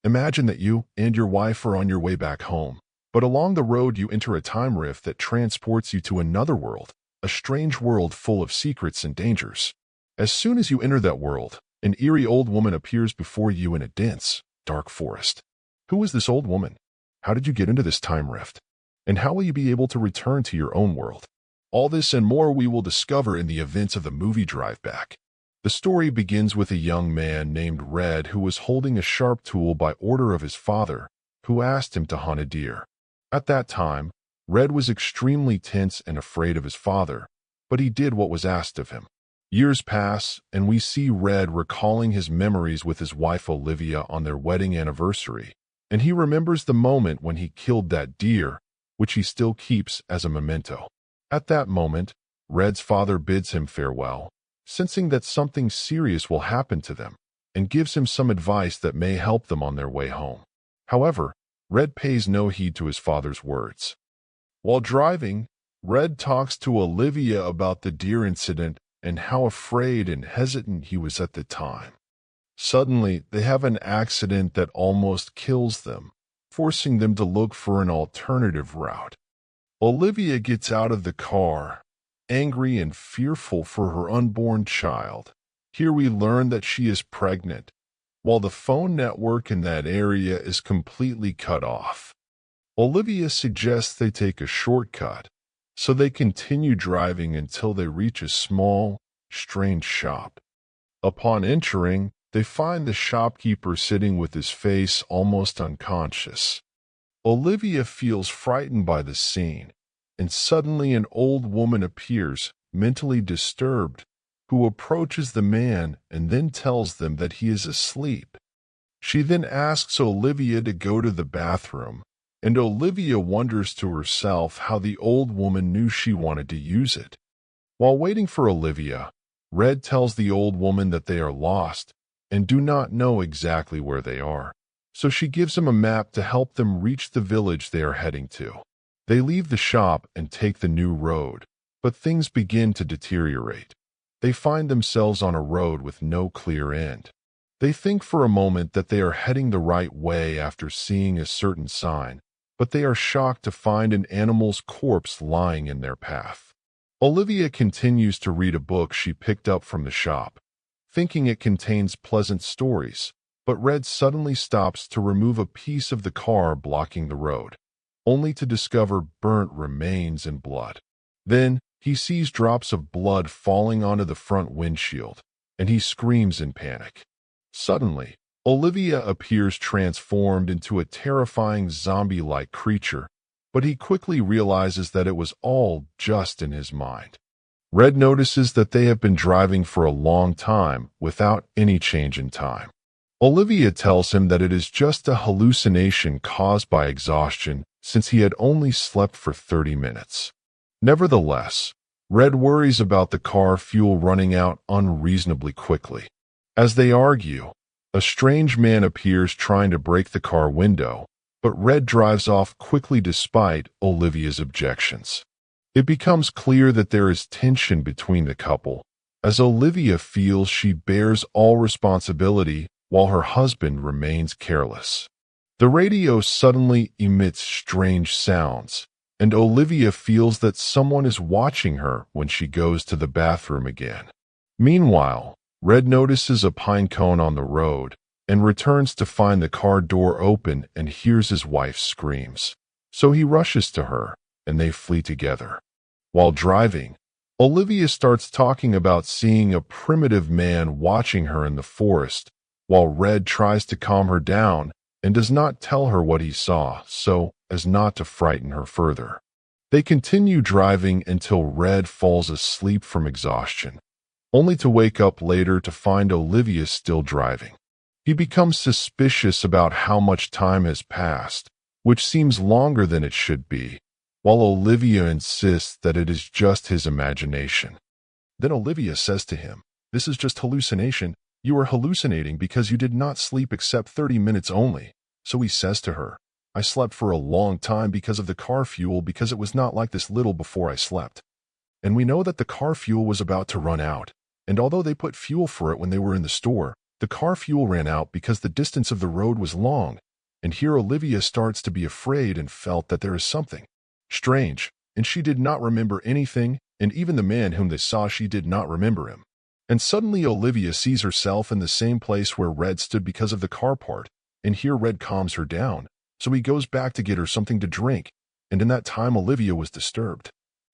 Imagine that you and your wife are on your way back home, but along the road you enter a time rift that transports you to another world, a strange world full of secrets and dangers. As soon as you enter that world, an eerie old woman appears before you in a dense, dark forest. Who is this old woman? How did you get into this time rift? And how will you be able to return to your own world? All this and more we will discover in the events of the movie Drive Back. The story begins with a young man named Red who was holding a sharp tool by order of his father, who asked him to hunt a deer. At that time, Red was extremely tense and afraid of his father, but he did what was asked of him. Years pass, and we see Red recalling his memories with his wife Olivia on their wedding anniversary, and he remembers the moment when he killed that deer, which he still keeps as a memento. At that moment, Red's father bids him farewell, sensing that something serious will happen to them, and gives him some advice that may help them on their way home. However, Red pays no heed to his father's words. While driving, Red talks to Olivia about the deer incident and how afraid and hesitant he was at the time. Suddenly, they have an accident that almost kills them, forcing them to look for an alternative route. Olivia gets out of the car, angry and fearful for her unborn child. Here we learn that she is pregnant, while the phone network in that area is completely cut off. Olivia suggests they take a shortcut, so they continue driving until they reach a small, strange shop. Upon entering, they find the shopkeeper sitting with his face almost unconscious. Olivia feels frightened by the scene, and suddenly an old woman appears, mentally disturbed, who approaches the man and then tells them that he is asleep. She then asks Olivia to go to the bathroom, and Olivia wonders to herself how the old woman knew she wanted to use it. While waiting for Olivia, Red tells the old woman that they are lost and do not know exactly where they are, so she gives him a map to help them reach the village they are heading to. They leave the shop and take the new road, but things begin to deteriorate. They find themselves on a road with no clear end. They think for a moment that they are heading the right way after seeing a certain sign, but they are shocked to find an animal's corpse lying in their path. Olivia continues to read a book she picked up from the shop, thinking it contains pleasant stories, but Red suddenly stops to remove a piece of the car blocking the road, only to discover burnt remains and blood. Then, he sees drops of blood falling onto the front windshield, and he screams in panic. Suddenly, Olivia appears transformed into a terrifying zombie-like creature, but he quickly realizes that it was all just in his mind. Red notices that they have been driving for a long time without any change in time. Olivia tells him that it is just a hallucination caused by exhaustion since he had only slept for 30 minutes. Nevertheless, Red worries about the car fuel running out unreasonably quickly. As they argue, a strange man appears trying to break the car window, but Red drives off quickly despite Olivia's objections. It becomes clear that there is tension between the couple, as Olivia feels she bears all responsibility while her husband remains careless. The radio suddenly emits strange sounds, and Olivia feels that someone is watching her when she goes to the bathroom again. Meanwhile, Red notices a pine cone on the road and returns to find the car door open and hears his wife's screams. So he rushes to her, and they flee together. While driving, Olivia starts talking about seeing a primitive man watching her in the forest, while Red tries to calm her down and does not tell her what he saw so as not to frighten her further. They continue driving until Red falls asleep from exhaustion, only to wake up later to find Olivia still driving. He becomes suspicious about how much time has passed, which seems longer than it should be, while Olivia insists that it is just his imagination. Then Olivia says to him, "This is just hallucination. You are hallucinating because you did not sleep except 30 minutes only." So he says to her, "I slept for a long time because of the car fuel because it was not like this little before I slept." And we know that the car fuel was about to run out, and although they put fuel for it when they were in the store, The car fuel ran out because the distance of the road was long, and here Olivia starts to be afraid and felt that there is something strange, and she did not remember anything, and even the man whom they saw, she did not remember him. And suddenly Olivia sees herself in the same place where Red stood because of the car part, and here Red calms her down, so he goes back to get her something to drink, and in that time Olivia was disturbed.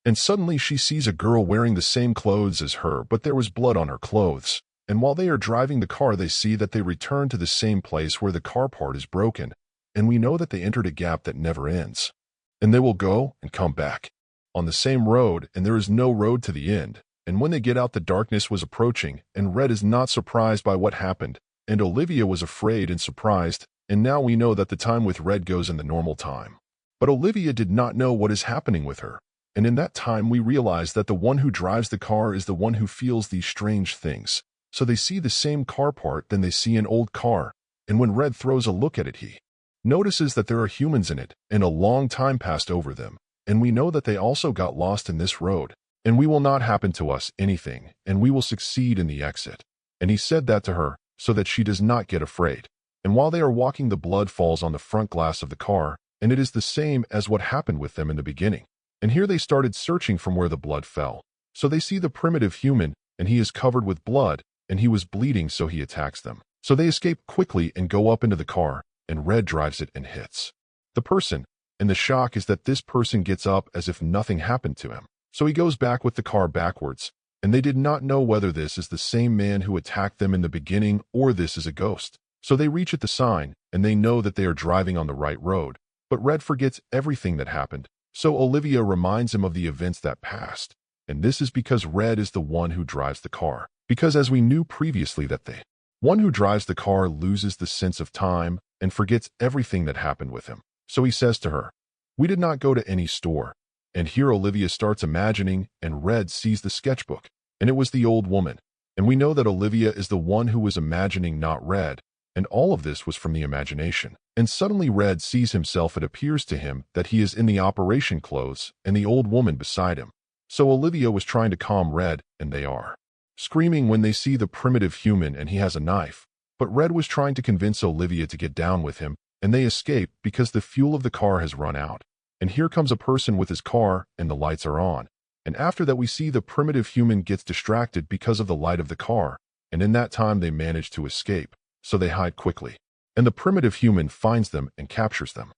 And suddenly she sees a girl wearing the same clothes as her, but there was blood on her clothes. And while they are driving the car, they see that they return to the same place where the car part is broken, and we know that they entered a gap that never ends. And they will go and come back on the same road, and there is no road to the end. And when they get out, the darkness was approaching, and Red is not surprised by what happened, and Olivia was afraid and surprised, and now we know that the time with Red goes in the normal time. But Olivia did not know what is happening with her, and in that time we realize that the one who drives the car is the one who feels these strange things. So they see the same car part, then they see an old car, and when Red throws a look at it, he notices that there are humans in it, and a long time passed over them, and we know that they also got lost in this road, and we will not happen to us anything, and we will succeed in the exit. And he said that to her, so that she does not get afraid. And while they are walking, the blood falls on the front glass of the car, and it is the same as what happened with them in the beginning. And here they started searching from where the blood fell. So they see the primitive human, and he is covered with blood, and he was bleeding, so he attacks them. So they escape quickly and go up into the car, and Red drives it and hits the person. And the shock is that this person gets up as if nothing happened to him. So he goes back with the car backwards, and they did not know whether this is the same man who attacked them in the beginning or this is a ghost. So they reach at the sign, and they know that they are driving on the right road. But Red forgets everything that happened, so Olivia reminds him of the events that passed. And this is because Red is the one who drives the car. Because as we knew previously that the one who drives the car loses the sense of time and forgets everything that happened with him. So he says to her, "We did not go to any store." And here Olivia starts imagining, and Red sees the sketchbook, and it was the old woman. And we know that Olivia is the one who was imagining, not Red, and all of this was from the imagination. And suddenly Red sees himself. It appears to him that he is in the operation clothes and the old woman beside him. So Olivia was trying to calm Red, and they are screaming when they see the primitive human and he has a knife. But Red was trying to convince Olivia to get down with him, and they escape because the fuel of the car has run out. And here comes a person with his car, and the lights are on. And after that we see the primitive human gets distracted because of the light of the car, and in that time they manage to escape, so they hide quickly. And the primitive human finds them and captures them.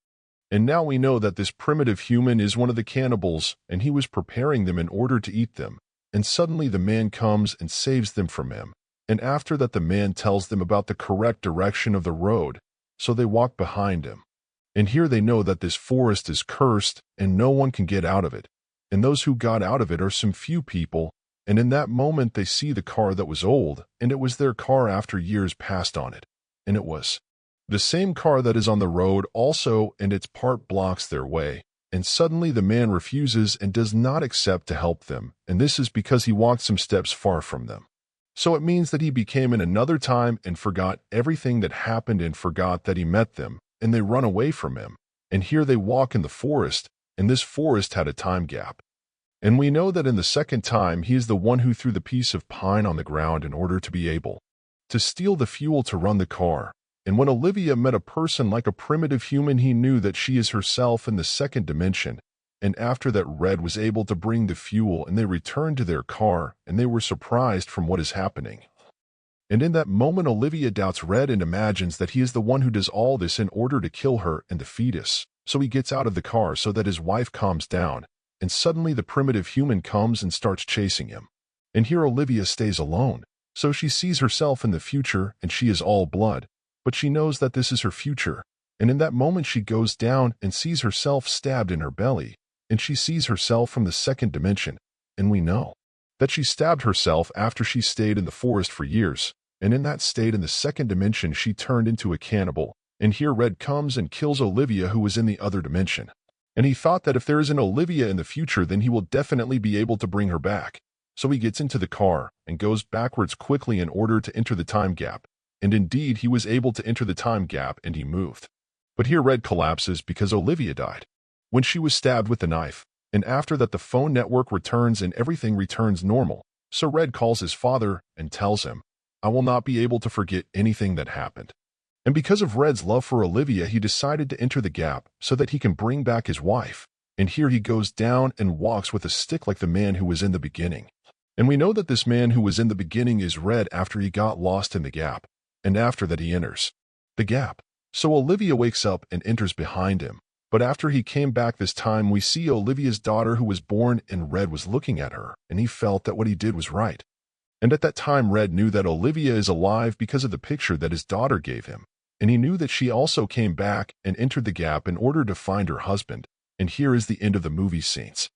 And now we know that this primitive human is one of the cannibals, and he was preparing them in order to eat them. And suddenly the man comes and saves them from him. And after that the man tells them about the correct direction of the road, so they walk behind him. And here they know that this forest is cursed, and no one can get out of it. And those who got out of it are some few people, and in that moment they see the car that was old, and it was their car after years passed on it. And it was the same car that is on the road also, and its part blocks their way. And suddenly the man refuses and does not accept to help them, and this is because he walked some steps far from them. So it means that he became in another time and forgot everything that happened and forgot that he met them, and they run away from him. And here they walk in the forest, and this forest had a time gap. And we know that in the second time he is the one who threw the piece of pine on the ground in order to be able to steal the fuel to run the car. And when Olivia met a person like a primitive human, he knew that she is herself in the second dimension. And after that Red was able to bring the fuel, and they returned to their car, and they were surprised from what is happening. And in that moment Olivia doubts Red and imagines that he is the one who does all this in order to kill her and the fetus. So he gets out of the car so that his wife calms down, and suddenly the primitive human comes and starts chasing him. And here Olivia stays alone. So she sees herself in the future, and she is all blood. But she knows that this is her future, and in that moment she goes down and sees herself stabbed in her belly, and she sees herself from the second dimension, and we know that she stabbed herself after she stayed in the forest for years, and in that state in the second dimension she turned into a cannibal, and here Red comes and kills Olivia, who was in the other dimension. And he thought that if there is an Olivia in the future, then he will definitely be able to bring her back. So he gets into the car and goes backwards quickly in order to enter the time gap. And indeed, he was able to enter the time gap, and he moved. But here Red collapses because Olivia died when she was stabbed with the knife. And after that the phone network returns and everything returns normal. So Red calls his father and tells him I will not be able to forget anything that happened. And because of Red's love for Olivia, he decided to enter the gap so that he can bring back his wife. And here he goes down and walks with a stick like the man who was in the beginning. And we know that this man who was in the beginning is Red after he got lost in the gap. And after that he enters the gap. So Olivia wakes up and enters behind him. But after he came back this time, we see Olivia's daughter who was born, and Red was looking at her, and he felt that what he did was right. And at that time, Red knew that Olivia is alive because of the picture that his daughter gave him. And he knew that she also came back and entered the gap in order to find her husband. And here is the end of the movie scenes.